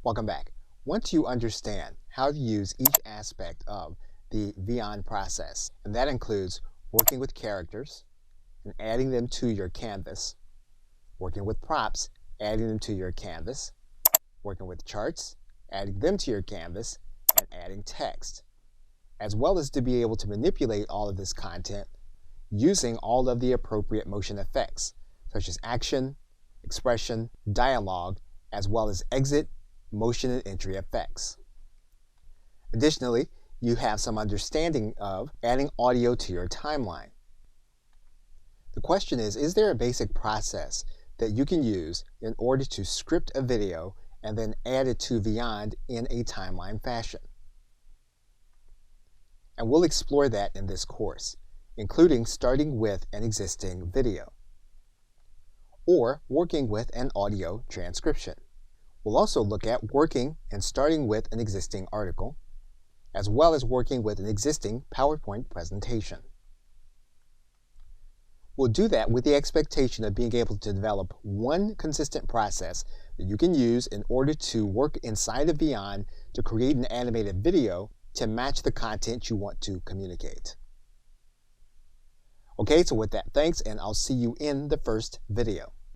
Welcome back. Once you understand how to use each aspect of the Vyond process, and that includes working with characters and adding them to your canvas, working with props, adding them to your canvas, working with charts, adding them to your canvas, and adding text, as well as to be able to manipulate all of this content using all of the appropriate motion effects, such as action, expression, dialogue, as well as exit, motion, and entry effects. Additionally, you have some understanding of adding audio to your timeline. The question is there a basic process that you can use in order to script a video and then add it to Vyond in a timeline fashion? And we'll explore that in this course, including starting with an existing video or working with an audio transcription. We'll also look at working and starting with an existing article, as well as working with an existing PowerPoint presentation. We'll do that with the expectation of being able to develop one consistent process that you can use in order to work inside of Vyond to create an animated video to match the content you want to communicate. Okay, so with that, thanks, and I'll see you in the first video.